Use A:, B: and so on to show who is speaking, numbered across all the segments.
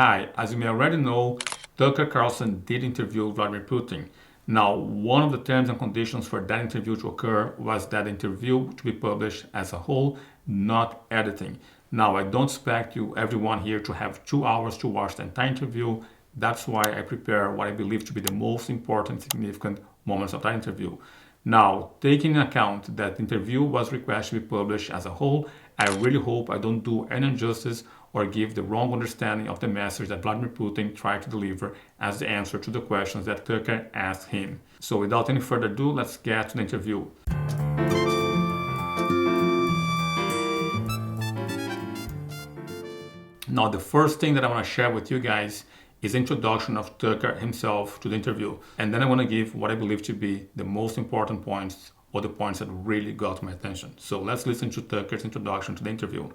A: Hi, as you may already know, Tucker Carlson did interview Vladimir Putin. Now, one of the terms and conditions for that interview to occur was that the interview to be published as a whole, not editing. Now, I don't expect everyone here to have 2 hours to watch the entire interview. That's why I prepare what I believe to be the most important, significant moments of that interview. Now, taking into account that the interview was requested to be published as a whole, I really hope I don't do any injustice or give the wrong understanding of the message that Vladimir Putin tried to deliver as the answer to the questions that Tucker asked him. So without any further ado, let's get to the interview. Now, the first thing that I want to share with you guys is the introduction of Tucker himself to the interview. And then I want to give what I believe to be the most important points, or the points that really got my attention. So let's listen to Tucker's introduction to the interview.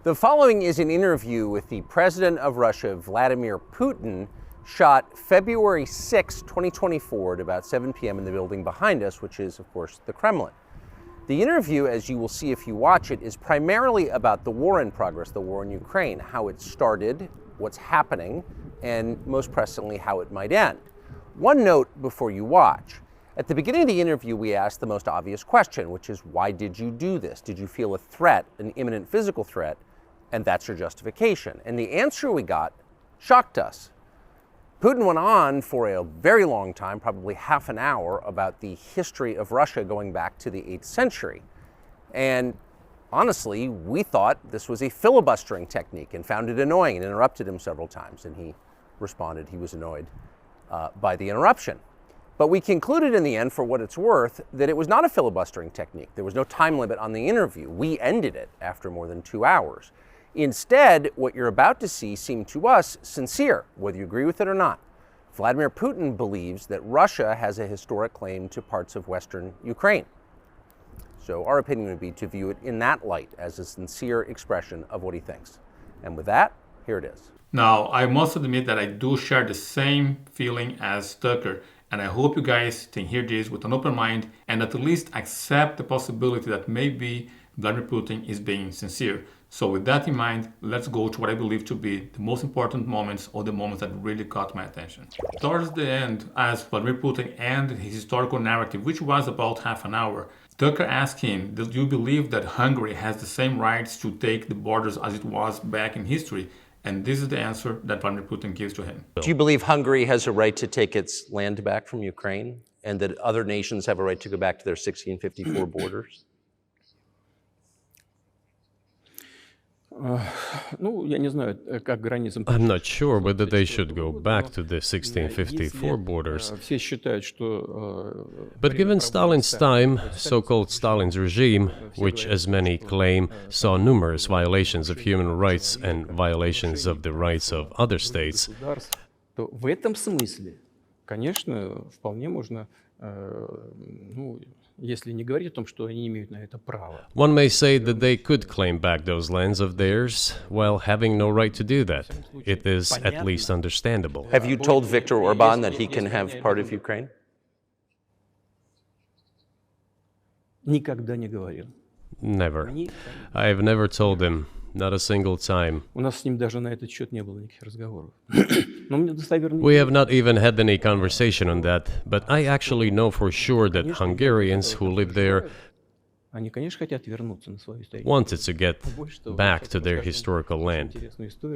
B: The following is an interview with the President of Russia, Vladimir Putin, shot February 6, 2024 at about 7 p.m. in the building behind us, which is, of course, the Kremlin. The interview, as you will see if you watch it, is primarily about the war in progress, the war in Ukraine, how it started, what's happening, and most pressingly, how it might end. One note before you watch. At the beginning of the interview, we asked the most obvious question, which is, why did you do this? Did you feel a threat, an imminent physical threat? And that's your justification. And the answer we got shocked us. Putin went on for a very long time, probably half an hour, about the history of Russia going back to the 8th century. And honestly, we thought this was a filibustering technique and found it annoying and interrupted him several times. And he responded he was annoyed by the interruption. But we concluded in the end, for what it's worth, that it was not a filibustering technique. There was no time limit on the interview. We ended it after more than 2 hours. Instead, what you're about to see seemed to us sincere, whether you agree with it or not. Vladimir Putin believes that Russia has a historic claim to parts of Western Ukraine. So our opinion would be to view it in that light, as a sincere expression of what he thinks. And with that, here it is.
A: Now, I must admit that I do share the same feeling as Tucker, and I hope you guys can hear this with an open mind and at least accept the possibility that maybe Vladimir Putin is being sincere. So with that in mind, let's go to what I believe to be the most important moments, or the moments that really caught my attention. Towards the end, as Vladimir Putin ended his historical narrative, which was about half an hour, Tucker asked him, do you believe that Hungary has the same rights to take the borders as it was back in history? And this is the answer that Vladimir Putin gives to him.
B: Do you believe Hungary has a right to take its land back from Ukraine, and that other nations have a right to go back to their 1654 borders?
C: I'm not sure whether they should go back to the 1654 borders. But given Stalin's time, so-called Stalin's regime, which, as many claim, saw numerous violations of human rights and violations of the rights of other states, one may say that they could claim back those lands of theirs while having no right to do that. It is at least understandable.
B: Have you told Viktor Orban that he can have part of Ukraine?
C: Never. I have never told him, not a single time. We have not even had any conversation on that, but I actually know for sure that Hungarians who live there wanted to get back to their historical land.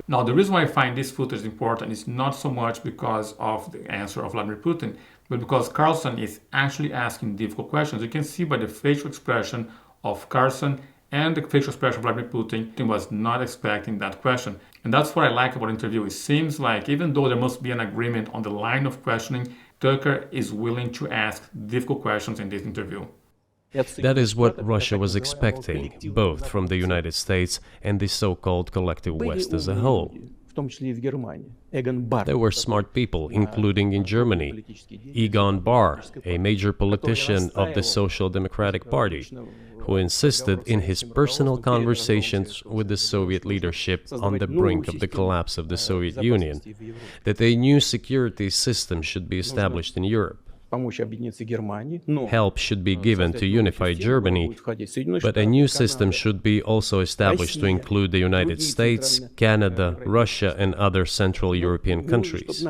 A: Now, the reason why I find this footage important is not so much because of the answer of Vladimir Putin, but because Carlson is actually asking difficult questions. You can see by the facial expression of Carlson and the facial expression of Vladimir Putin, he was not expecting that question. And that's what I like about the interview. It seems like even though there must be an agreement on the line of questioning, Tucker is willing to ask difficult questions in this interview.
C: That is what Russia was expecting, both from the United States and the so-called collective West as a whole. There were smart people, including in Germany. Egon Bahr, a major politician of the Social Democratic Party, who insisted in his personal conversations with the Soviet leadership on the brink of the collapse of the Soviet Union that a new security system should be established in Europe. Help should be given to unify Germany, but a new system should be also established to include the United States, Canada, Russia, and other Central European countries.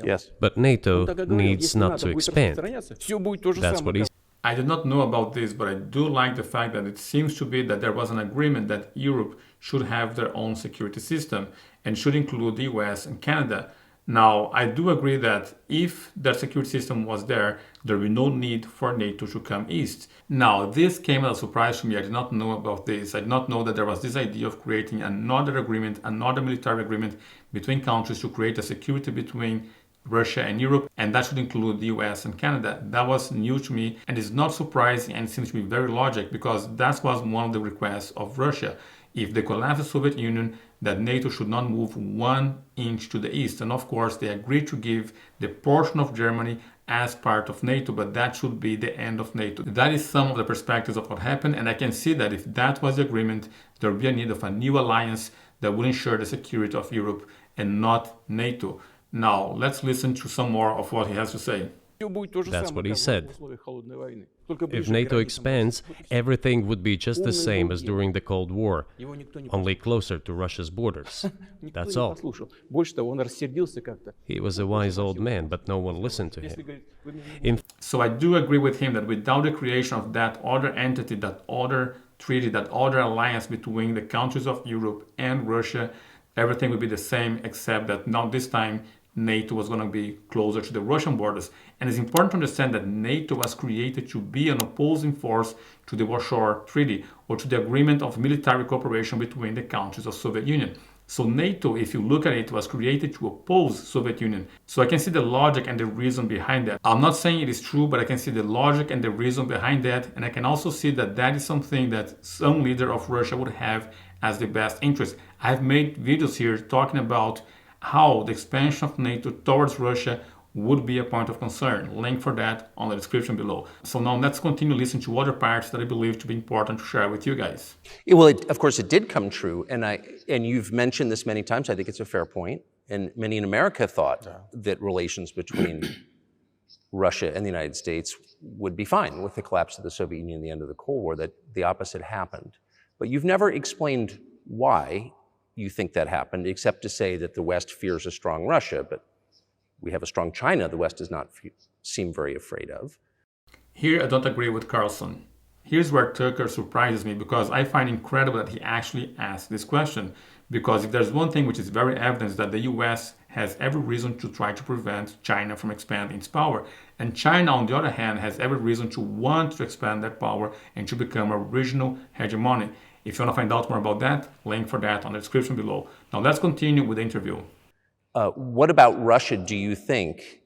B: Yes.
C: But NATO needs not to expand. That's what he said.
A: I did not know about this, but I do like the fact that it seems to be that there was an agreement that Europe should have their own security system and should include the US and Canada. Now, I do agree that if that security system was there, there would be no need for NATO to come east. Now, this came as a surprise to me. I did not know about this. I did not know that there was this idea of creating another agreement, another military agreement between countries to create a security between Russia and Europe, and that should include the US and Canada. That was new to me, and it's not surprising, and it seems to be very logical, because that was one of the requests of Russia. If they collapse the Soviet Union, that NATO should not move 1 inch to the east. And of course, they agreed to give the portion of Germany as part of NATO, but that should be the end of NATO. That is some of the perspectives of what happened, and I can see that if that was the agreement, there would be a need of a new alliance that would ensure the security of Europe and not NATO. Now, let's listen to some more of what he has to say.
C: That's what he said. If NATO expands, everything would be just the same as during the Cold War, only closer to Russia's borders. That's all. He was a wise old man, but no one listened to him.
A: So I do agree with him that without the creation of that other entity, that other treaty, that other alliance between the countries of Europe and Russia, everything would be the same, except that now this time NATO was going to be closer to the Russian borders. And it's important to understand that NATO was created to be an opposing force to the Warsaw Treaty or to the agreement of military cooperation between the countries of Soviet Union. So NATO, if you look at it, was created to oppose Soviet Union. So I can see the logic and the reason behind that. I'm not saying it is true, but I can see the logic and the reason behind that. And I can also see that that is something that some leader of Russia would have as the best interest. I've made videos here talking about how the expansion of NATO towards Russia would be a point of concern. Link for that on the description below. So now let's continue listening to other parts that I believe to be important to share with you guys.
B: Well, of course, it did come true, and you've mentioned this many times. I think it's a fair point, and many in America thought that relations between Russia and the United States would be fine with the collapse of the Soviet Union and the end of the Cold War, that the opposite happened. But you've never explained why you think that happened, except to say that the West fears a strong Russia, but we have a strong China the West does not seem very afraid of.
A: Here I don't agree with Carlson. Here's where Tucker surprises me, because I find incredible that he actually asked this question. Because if there's one thing which is very evident, is that the US has every reason to try to prevent China from expanding its power. And China, on the other hand, has every reason to want to expand that power and to become a regional hegemony. If you want to find out more about that, link for that on the description below. Now let's continue with the interview.
B: What about Russia, do you think,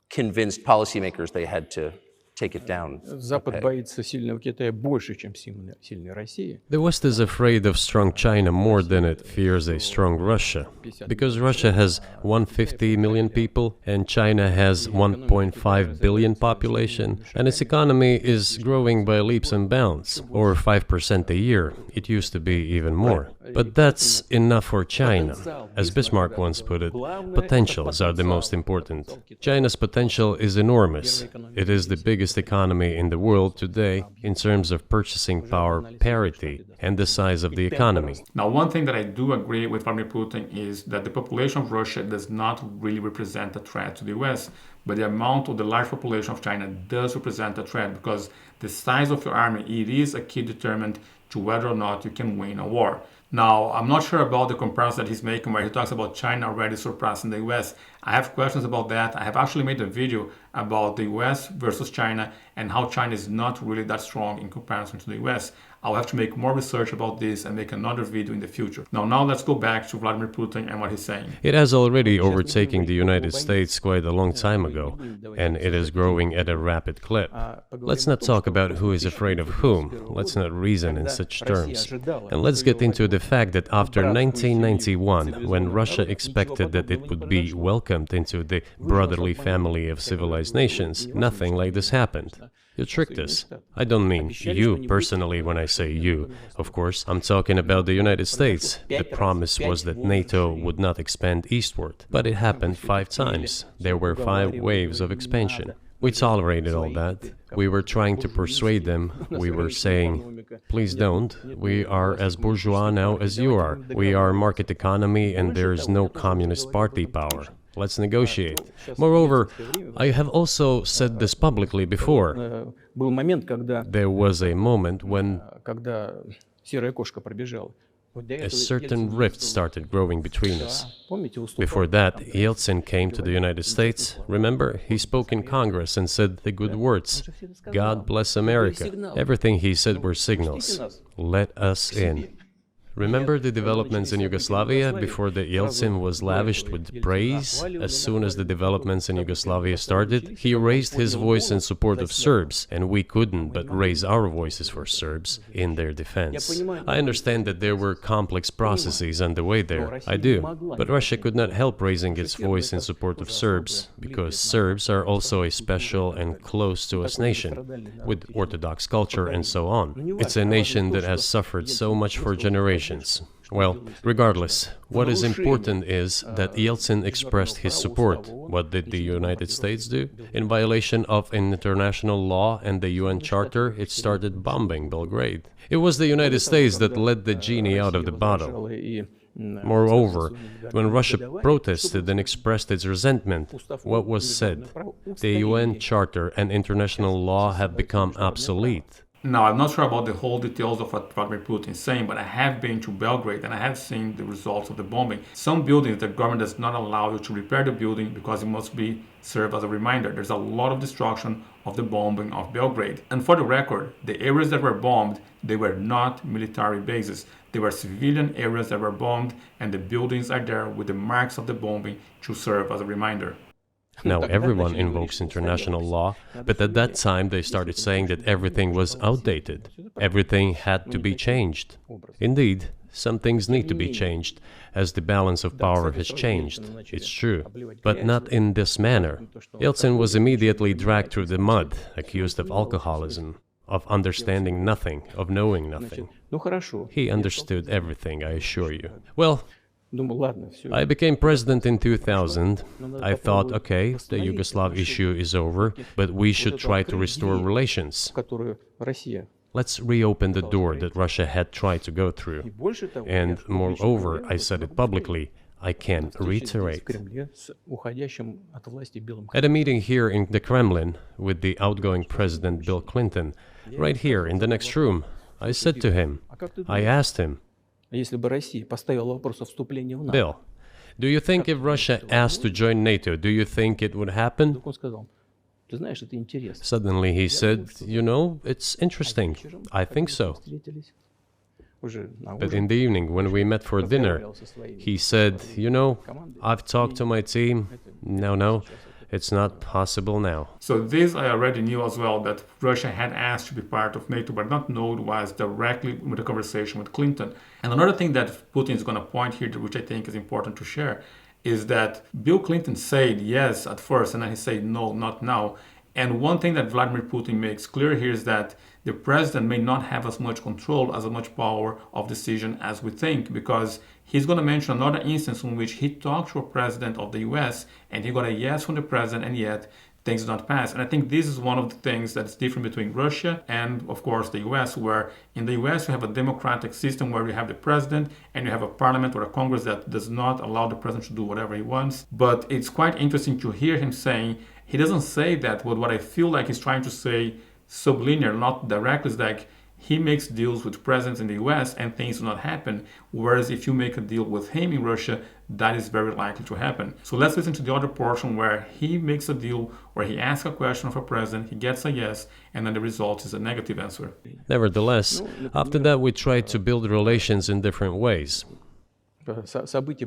B: convinced policymakers they had to take it down?
D: Запад боится сильного Китая больше, чем сильной России.
C: The West is afraid of strong China more than it fears a strong Russia, because Russia has 150 million people and China has 1.5 billion population, and its economy is growing by leaps and bounds, or 5% a year. It used to be even more. But that's enough for China. As Bismarck once put it, potentials are the most important. China's potential is enormous. It is the biggest economy in the world today in terms of purchasing power parity and the size of the economy.
A: Now, one thing that I do agree with Vladimir Putin is that the population of Russia does not really represent a threat to the US, but the amount of the large population of China does represent a threat, because the size of your army, it is a key determinant to whether or not you can win a war. Now, I'm not sure about the comparison that he's making where he talks about China already surpassing the US. I have questions about that. I have actually made a video about the US versus China and how China is not really that strong in comparison to the US. I'll have to make more research about this and make another video in the future. Now let's go back to Vladimir Putin and what he's saying.
C: It has already overtaken the United States quite a long time ago, and it is growing at a rapid clip. Let's not talk about who is afraid of whom. Let's not reason in such terms. And let's get into the fact that after 1991, when Russia expected that it would be welcomed into the brotherly family of civilized nations, nothing like this happened. You tricked us. I don't mean you personally when I say you. Of course, I'm talking about the United States. The promise was that NATO would not expand eastward, but it happened 5 times. There were 5 waves of expansion. We tolerated all that. We were trying to persuade them. We were saying, please don't. We are as bourgeois now as you are. We are market economy and there is no communist party power. Let's negotiate. Moreover, I have also said this publicly before. There was a moment when a certain rift started growing between us. Before that, Yeltsin came to the United States. Remember, he spoke in Congress and said the good words. God bless America. Everything he said were signals. Let us in. Remember the developments in Yugoslavia before the Yeltsin was lavished with praise? As soon as the developments in Yugoslavia started, he raised his voice in support of Serbs, and we couldn't but raise our voices for Serbs in their defense. I understand that there were complex processes underway there, I do, but Russia could not help raising its voice in support of Serbs, because Serbs are also a special and close to us nation, with Orthodox culture and so on. It's a nation that has suffered so much for generations. Well, regardless, what is important is that Yeltsin expressed his support. What did the United States do? In violation of international law and the UN Charter, it started bombing Belgrade. It was the United States that let the genie out of the bottle. Moreover, when Russia protested and expressed its resentment, what was said? The UN Charter and international law have become obsolete.
A: Now, I'm not sure about the whole details of what Vladimir Putin is saying, but I have been to Belgrade and I have seen the results of the bombing. Some buildings, the government does not allow you to repair the building because it must be served as a reminder. There's a lot of destruction of the bombing of Belgrade. And for the record, the areas that were bombed, they were not military bases. They were civilian areas that were bombed, and the buildings are there with the marks of the bombing to serve as a reminder.
C: Now everyone invokes international law, but at that time they started saying that everything was outdated. Everything had to be changed. Indeed, some things need to be changed, as the balance of power has changed. It's true, but not in this manner. Yeltsin was immediately dragged through the mud, accused of alcoholism, of understanding nothing, of knowing nothing. He understood everything, I assure you. Well, I became president in 2000. I thought, okay, the Yugoslav issue is over, but we should try to restore relations. Let's reopen the door that Russia had tried to go through. And moreover, I said it publicly, I can reiterate. At a meeting here in the Kremlin with the outgoing President Bill Clinton, right here in the next room, I said to him, I asked him, Bill, do you think if Russia asked to join NATO, do you think it would happen? Suddenly he said, you know, it's interesting. I think so. But in the evening, when we met for dinner, he said, you know, I've talked to my team. No, it's not possible now.
A: So this I already knew as well, that Russia had asked to be part of NATO, but not know it was directly with the conversation with Clinton. And another thing that Putin is going to point here, which I think is important to share, is that Bill Clinton said yes at first, and then he said no, not now. And one thing that Vladimir Putin makes clear here is that the president may not have as much control, as much power of decision as we think, because he's going to mention another instance in which he talked to a president of the US and he got a yes from the president, and yet things did not pass. And I think this is one of the things that's different between Russia and, of course, the US, where in the US you have a democratic system where you have the president and you have a parliament or a Congress that does not allow the president to do whatever he wants. But it's quite interesting to hear him saying, he doesn't say that, but what I feel like he's trying to say sublinear, not directly, is like he makes deals with presidents in the US and things do not happen, whereas if you make a deal with him in Russia, that is very likely to happen. So let's listen to the other portion where he makes a deal, where he asks a question of a president, he gets a yes, and then the result is a negative answer.
C: Nevertheless, after that we tried to build relations in different ways.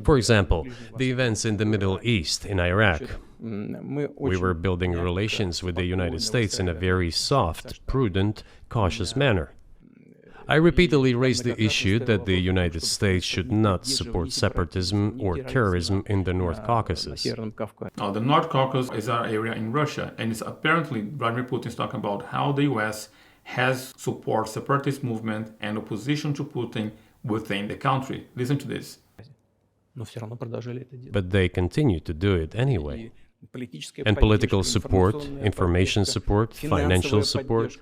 C: For example, the events in the Middle East, in Iraq. We were building relations with the United States in a very soft, prudent, cautious manner. I repeatedly raised the issue that the United States should not support separatism or terrorism in the North Caucasus.
A: Now, the North Caucasus is our area in Russia, and it's apparently Vladimir Putin is talking about how the US has support separatist movement and opposition to Putin within the country. Listen to this.
C: But they continue to do it anyway. and political support, information support, financial support,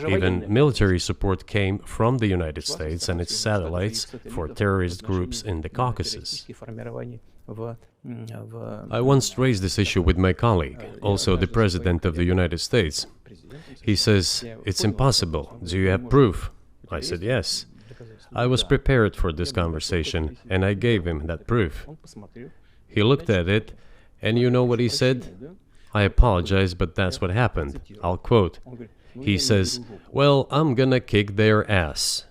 C: even military support came from the United States and its satellites for terrorist groups in the Caucasus. I once raised this issue with my colleague, also the President of the United States. He says, "It's impossible. Do you have proof?" I said, "Yes." I was prepared for this conversation, and I gave him that proof. He looked at it, and you know what he said? "I apologize, but that's what happened." I'll quote. He says, "Well, I'm gonna kick their ass."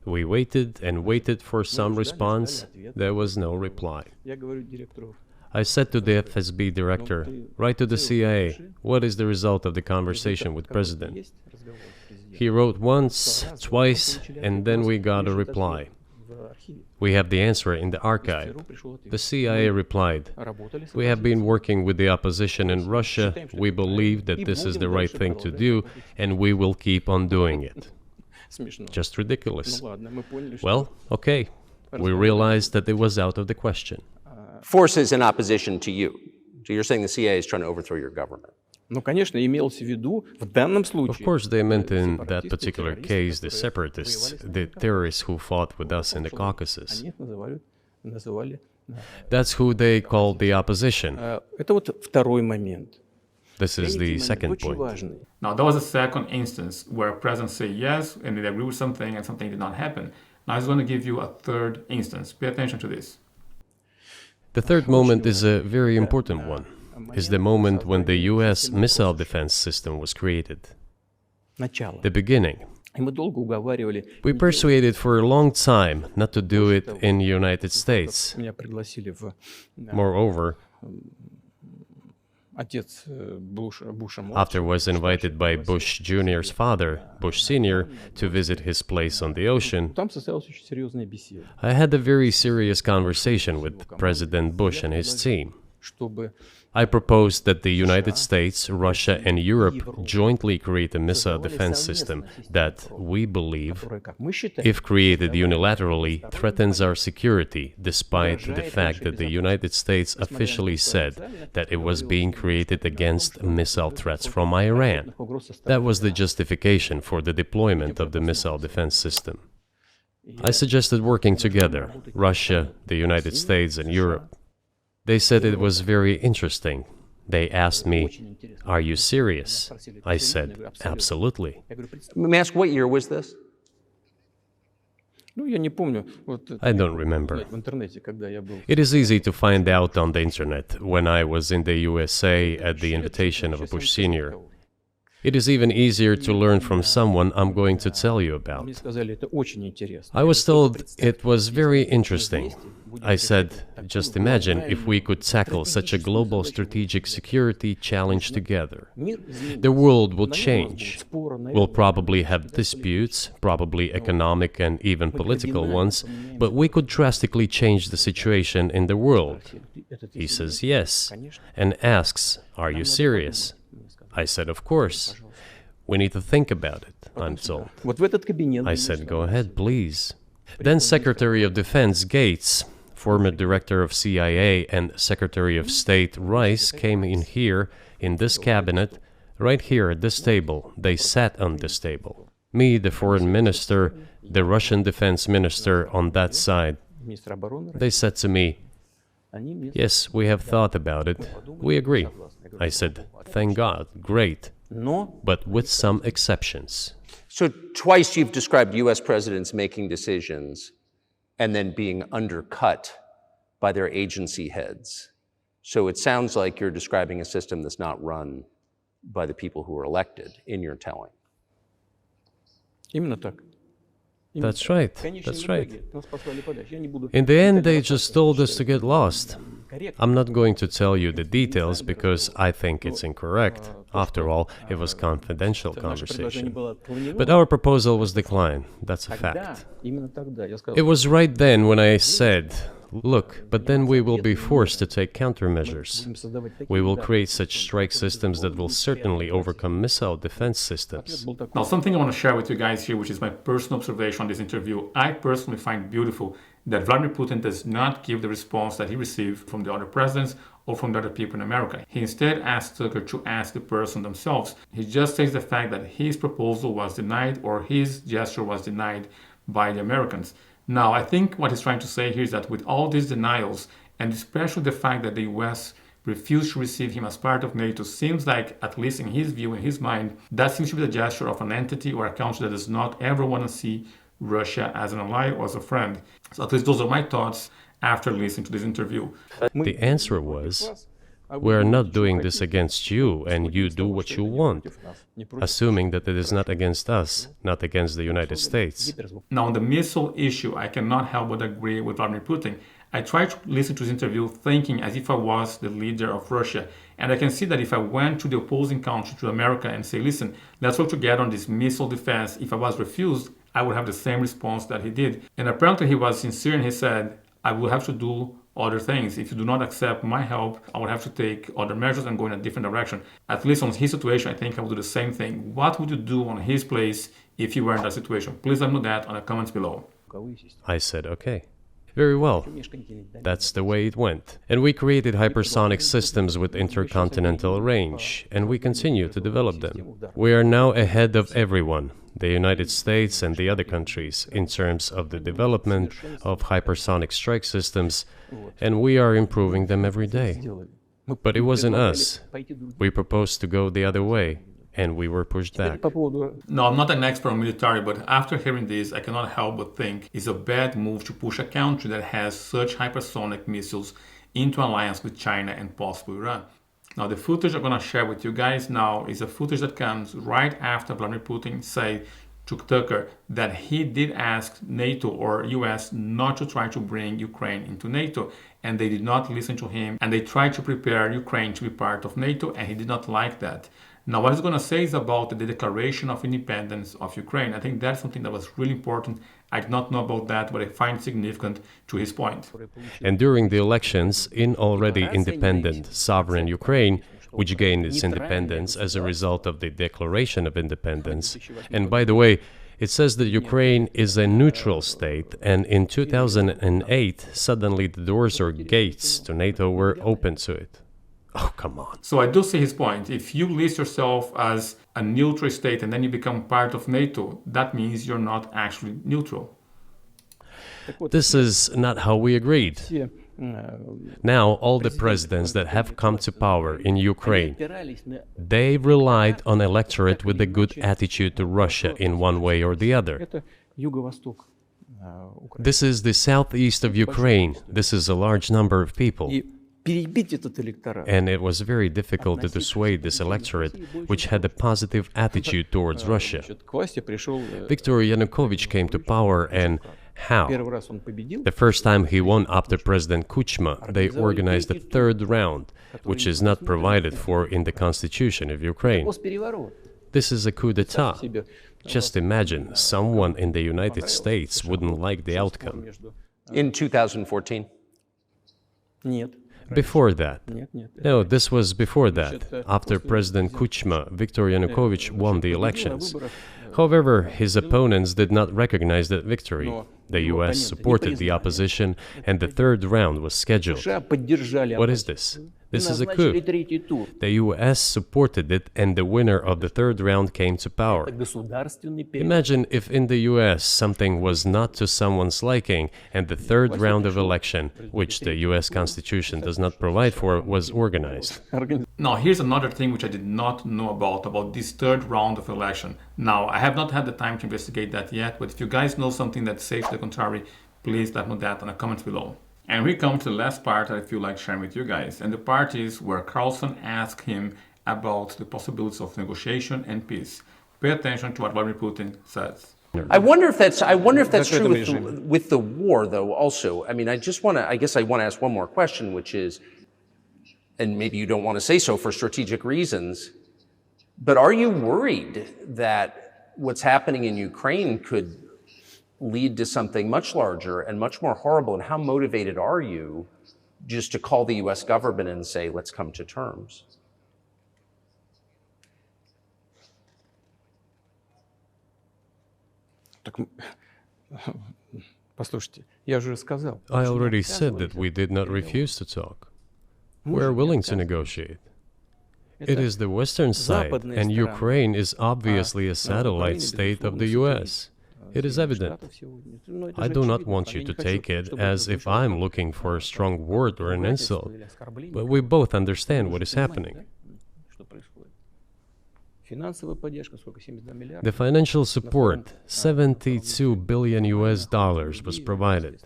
C: We waited and waited for some response. There was no reply. I said to the FSB director, "Write to the CIA, what is the result of the conversation with President?" He wrote once, twice, and then we got a reply. We have the answer in the archive. The CIA replied, "We have been working with the opposition in Russia. We believe that this is the right thing to do, and we will keep on doing it." Just ridiculous. Well, okay. We realized that it was out of the question.
B: Forces in opposition to you. So you're saying the CIA is trying to overthrow your government.
C: Of course, they meant in that particular case the separatists, the terrorists who fought with us in the Caucasus. That's who they called the opposition. This is the second point.
A: Now, that was the second instance where a president said yes and they agree with something and something did not happen. Now, I was going to give you a third instance. Pay attention to this.
C: The third moment is a very important one. Is the moment when the US missile defense system was created. The beginning. We persuaded for a long time not to do it in the United States. Moreover, after was invited by Bush Jr.'s father, Bush Sr., to visit his place on the ocean, I had a very serious conversation with President Bush and his team. I proposed that the United States, Russia, and Europe jointly create a missile defense system that, we believe, if created unilaterally, threatens our security, despite the fact that the United States officially said that it was being created against missile threats from Iran. That was the justification for the deployment of the missile defense system. I suggested working together, Russia, the United States, and Europe. They said it was very interesting. They asked me, "Are you serious?" I said, "Absolutely."
B: Let me ask, what year was this?
C: I don't remember. It is easy to find out on the internet when I was in the USA at the invitation of Bush Sr. It is even easier to learn from someone I'm going to tell you about. I was told it was very interesting. I said, just imagine if we could tackle such a global strategic security challenge together. The world will change. We'll probably have disputes, probably economic and even political ones, but we could drastically change the situation in the world. He says yes, and asks, "Are you serious?" I said, "Of course. We need to think about it," I'm told. I said, "Go ahead, please." Then Secretary of Defense Gates, former Director of CIA, and Secretary of State Rice came in here, in this cabinet, right here at this table. They sat on this table. Me, the Foreign Minister, the Russian Defense Minister on that side. They said to me, "Yes, we have thought about it. We agree." I said, "Thank God, great, but with some exceptions."
B: So twice you've described U.S. presidents making decisions and then being undercut by their agency heads. So it sounds like you're describing a system that's not run by the people who were elected, in your telling.
C: That's right, that's right. In the end, they just told us to get lost. I'm not going to tell you the details because I think it's incorrect. After all, it was confidential conversation. But our proposal was declined, that's a fact. It was right then when I said, "Look, but then we will be forced to take countermeasures. We will create such strike systems that will certainly overcome missile defense systems."
A: Now, something I want to share with you guys here, which is my personal observation on this interview, I personally find beautiful, that Vladimir Putin does not give the response that he received from the other presidents or from the other people in America. He instead asked Tucker to ask the person themselves. He just takes the fact that his proposal was denied or his gesture was denied by the Americans. Now, I think what he's trying to say here is that with all these denials, and especially the fact that the US refused to receive him as part of NATO, seems like, at least in his view, in his mind, that seems to be the gesture of an entity or a country that does not ever want to see Russia as an ally or as a friend. So at least those are my thoughts after listening to this interview.
C: The answer was, we are not doing this against you, and you do what you want, assuming that it is not against us, not against the United States.
A: Now, on the missile issue, I cannot help but agree with Vladimir Putin. I tried to listen to this interview thinking as if I was the leader of Russia. And I can see that if I went to the opposing country, to America, and say, listen, let's work together on this missile defense, if I was refused, I would have the same response that he did. And apparently he was sincere and he said, I will have to do other things. If you do not accept my help, I would have to take other measures and go in a different direction. At least on his situation, I think I would do the same thing. What would you do on his place if you were in that situation? Please let me know that on the comments below.
C: I said, okay. Very well. That's the way it went. And we created hypersonic systems with intercontinental range, and we continue to develop them. We are now ahead of everyone, the United States and the other countries, in terms of the development of hypersonic strike systems, and we are improving them every day. But it wasn't us. We proposed to go the other way, and we were pushed back.
A: No, I'm not an expert on military, but after hearing this, I cannot help but think it's a bad move to push a country that has such hypersonic missiles into alliance with China and possibly Iran. Now, the footage I'm going to share with you guys now is a footage that comes right after Vladimir Putin said to Tucker that he did ask NATO or US not to try to bring Ukraine into NATO, and they did not listen to him, and they tried to prepare Ukraine to be part of NATO, and he did not like that. Now, what he's going to say is about the declaration of independence of Ukraine. I think that's something that was really important. I did not know about that, but I find it significant to his point.
C: And during the elections in already independent, sovereign Ukraine, which gained its independence as a result of the Declaration of Independence, and by the way, it says that Ukraine is a neutral state, and in 2008, suddenly the doors or gates to NATO were open to it. Oh, come on.
A: So I do see his point. If you list yourself as a neutral state and then you become part of NATO, that means you're not actually neutral.
C: This is not how we agreed. Now, all the presidents that have come to power in Ukraine, they relied on electorate with a good attitude to Russia in one way or the other. This is the southeast of Ukraine. This is a large number of people. And it was very difficult to dissuade this electorate, which had a positive attitude towards Russia. Viktor Yanukovych came to power, and how? The first time he won after President Kuchma, they organized a third round, which is not provided for in the constitution of Ukraine. This is a coup d'etat. Just imagine, someone in the United States wouldn't like the outcome.
B: In 2014?
C: Before that. No, this was before that. After President Kuchma, Viktor Yanukovych won the elections. However, his opponents did not recognize that victory. The US supported the opposition, and the third round was scheduled. What is this? This is a coup. The US supported it, and the winner of the third round came to power. Imagine if in the US something was not to someone's liking, and the third round of election, which the US Constitution does not provide for, was organized.
A: Now, here's another thing which I did not know about this third round of election. Now, I have not had the time to investigate that yet, but if you guys know something that says the contrary, please let me know that in the comments below. And we come to the last part that I feel like sharing with you guys. And the part is where Carlson asked him about the possibilities of negotiation and peace. Pay attention to what Vladimir Putin says.
B: I wonder if that's true with the war, though, also. I mean, I guess I want to ask one more question, which is, and maybe you don't want to say so for strategic reasons, but are you worried that what's happening in Ukraine could lead to something much larger and much more horrible? And how motivated are you just to call the US government and say, let's come to terms?
D: Так, послушайте, Я же сказал.
C: I already said that we did not refuse to talk. We are willing to negotiate. It is the Western side, and Ukraine is obviously a satellite state of the US. It is evident. I do not want you to take it as if I'm looking for a strong word or an insult, but we both understand what is happening. The financial support, 72 billion US dollars, was provided.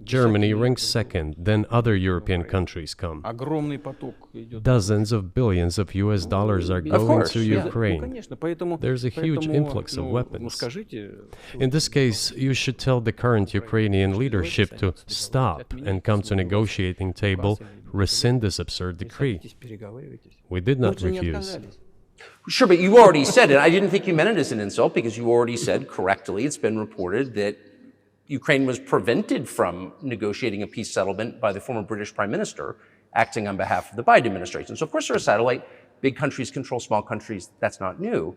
C: Germany ranks second, then other European countries come. Dozens of billions of US dollars are going to Ukraine. There's a huge influx of weapons. In this case, you should tell the current Ukrainian leadership to stop and come to negotiating table, rescind this absurd decree. We did not refuse.
B: Sure, but you already said it. I didn't think you meant it as an insult because you already said correctly, it's been reported that Ukraine was prevented from negotiating a peace settlement by the former British Prime Minister acting on behalf of the Biden administration. So of course they're a satellite. Big countries control small countries. That's not new.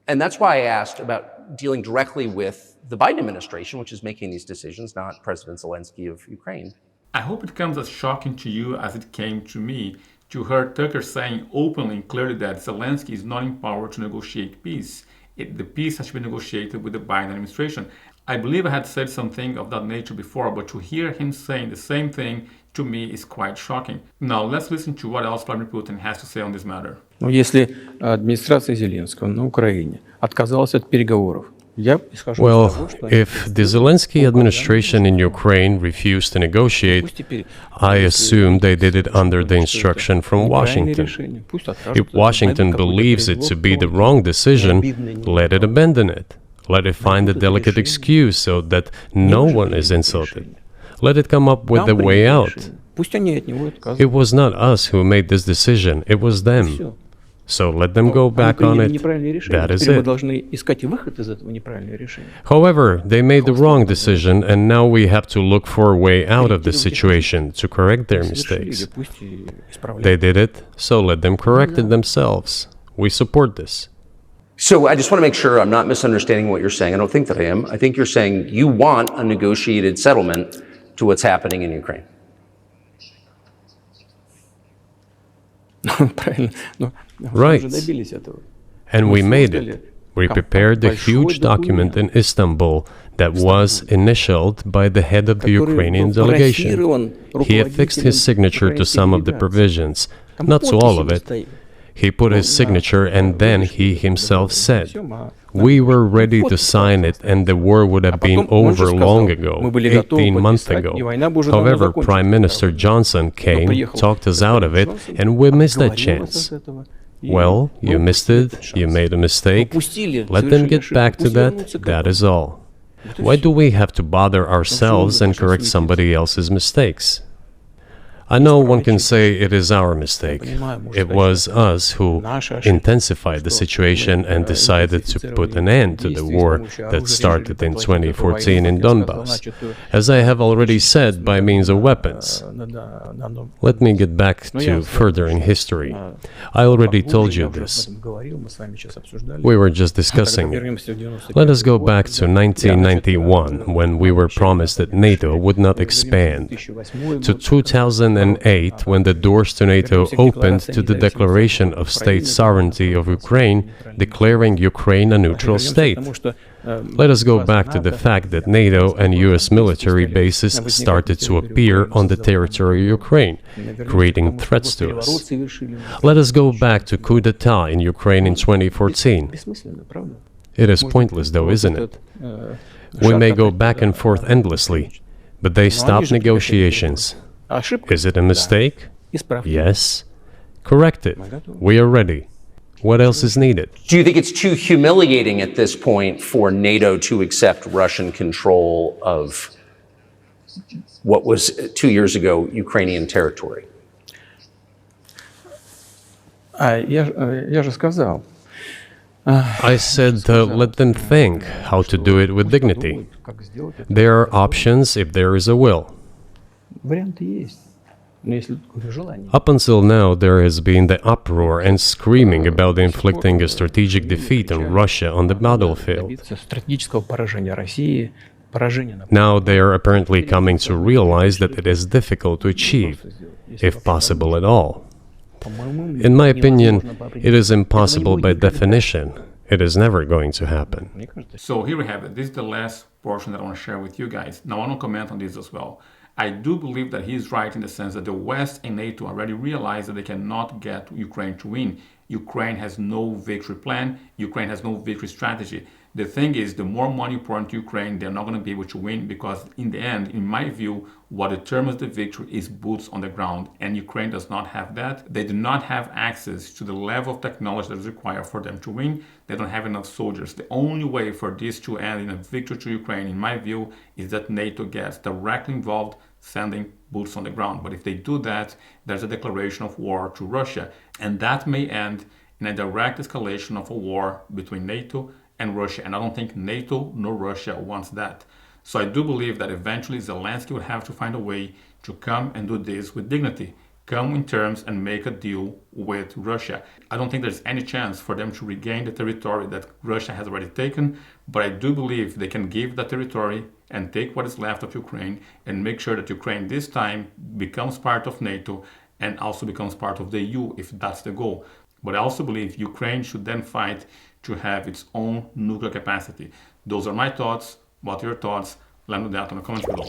B: And that's why I asked about dealing directly with the Biden administration, which is making these decisions, not President Zelensky of Ukraine.
A: I hope it comes as shocking to you as it came to me to hear Tucker saying openly and clearly that Zelensky is not empowered to negotiate peace. The peace has to be negotiated with the Biden administration. I believe I had said something of that nature before, but to hear him saying the same thing to me is quite shocking. Now let's listen to what else Vladimir Putin has to say on this matter.
D: Если администрация Зеленского на Украине отказалась от переговоров,
C: well, if the Zelensky administration in Ukraine refused to negotiate, I assume they did it under the instruction from Washington. If Washington believes it to be the wrong decision, let it abandon it. Let it find a delicate excuse so that no one is insulted. Let it come up with a way out. It was not us who made this decision, it was them. So let them go back on it. That is it. However, they made the wrong decision, and now we have to look for a way out of the situation to correct their mistakes. They did it, so let them correct it themselves. We support this.
B: So I just want to make sure I'm not misunderstanding what you're saying. I don't think that I am. I think you're saying you want a negotiated settlement to what's happening in Ukraine.
C: Right. And we made it. We prepared a huge document in Istanbul that was initialed by the head of the Ukrainian delegation. He affixed his signature to some of the provisions, not to all of it. He put his signature and then he himself said, "We were ready to sign it and the war would have been over long ago, 18 months ago. However, Prime Minister Johnson came, talked us out of it, and we missed that chance." Well, you missed it, you made a mistake. Let them get back to that, that is all. Why do we have to bother ourselves and correct somebody else's mistakes? I know one can say it is our mistake. It was us who intensified the situation and decided to put an end to the war that started in 2014 in Donbass, as I have already said, by means of weapons. Let me get back to furthering history. I already told you this. We were just discussing it. Let us go back to 1991, when we were promised that NATO would not expand, to 2008, when the doors to NATO opened to the declaration of state sovereignty of Ukraine, declaring Ukraine a neutral state. Let us go back to the fact that NATO and US military bases started to appear on the territory of Ukraine, creating threats to us. Let us go back to coup d'etat in Ukraine in 2014. It is pointless though, isn't it? We may go back and forth endlessly, but they stopped negotiations. Is it a mistake? Yes. Correct it. We are ready. What else is needed?
B: Do you think it's too humiliating at this point for NATO to accept Russian control of what was 2 years ago Ukrainian territory?
D: Я же сказал.
C: I said let them think how to do it with dignity. There are options if there is a will. Up until now, there has been the uproar and screaming about inflicting a strategic defeat on Russia on the battlefield. Now they are apparently coming to realize that it is difficult to achieve, if possible at all. In my opinion, it is impossible by definition. It is never going to happen.
A: So here we have it. This is the last portion that I want to share with you guys. Now I want to comment on this as well. I do believe that he's right in the sense that the West and NATO already realize that they cannot get Ukraine to win. Ukraine has no victory plan. Ukraine has no victory strategy. The thing is, the more money you pour into Ukraine, they're not going to be able to win because in the end, in my view, what determines the victory is boots on the ground. And Ukraine does not have that. They do not have access to the level of technology that is required for them to win. They don't have enough soldiers. The only way for this to end in a victory to Ukraine, in my view, is that NATO gets directly involved, sending boots on the ground. But if they do that, there's a declaration of war to Russia. And that may end in a direct escalation of a war between NATO and Russia. And I don't think NATO nor Russia wants that. So I do believe that eventually Zelensky would have to find a way to come and do this with dignity. Come in terms and make a deal with Russia. I don't think there's any chance for them to regain the territory that Russia has already taken, but I do believe they can give that territory and take what is left of Ukraine and make sure that Ukraine this time becomes part of NATO and also becomes part of the EU if that's the goal. But I also believe Ukraine should then fight to have its own nuclear capacity. Those are my thoughts. What are your thoughts? Let me know that in the comments below.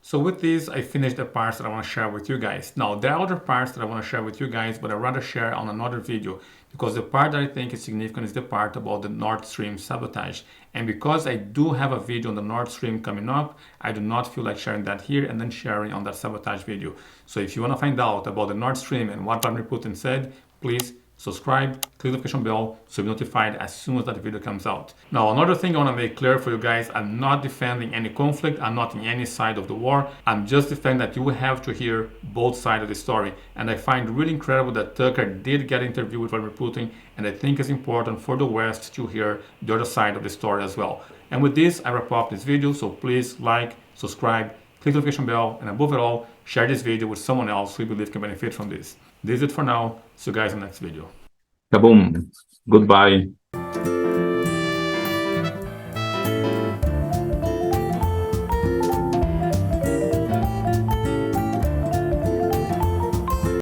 A: So with this, I finished the parts that I want to share with you guys. Now, there are other parts that I want to share with you guys, but I'd rather share on another video because the part that I think is significant is the part about the Nord Stream sabotage. And because I do have a video on the Nord Stream coming up, I do not feel like sharing that here and then sharing on that sabotage video. So if you want to find out about the Nord Stream and what Vladimir Putin said, please subscribe, click the notification bell so you're notified as soon as that video comes out. Now, another thing I want to make clear for you guys, I'm not defending any conflict, I'm not in any side of the war, I'm just defending that you have to hear both sides of the story. And I find really incredible that Tucker did get an interview with Vladimir Putin, and I think it's important for the West to hear the other side of the story as well. And with this, I wrap up this video, so please like, subscribe, click the notification bell, and above it all, share this video with someone else who you believe can benefit from this. This is it for now. See you guys in the next video.
E: Kaboom. Goodbye.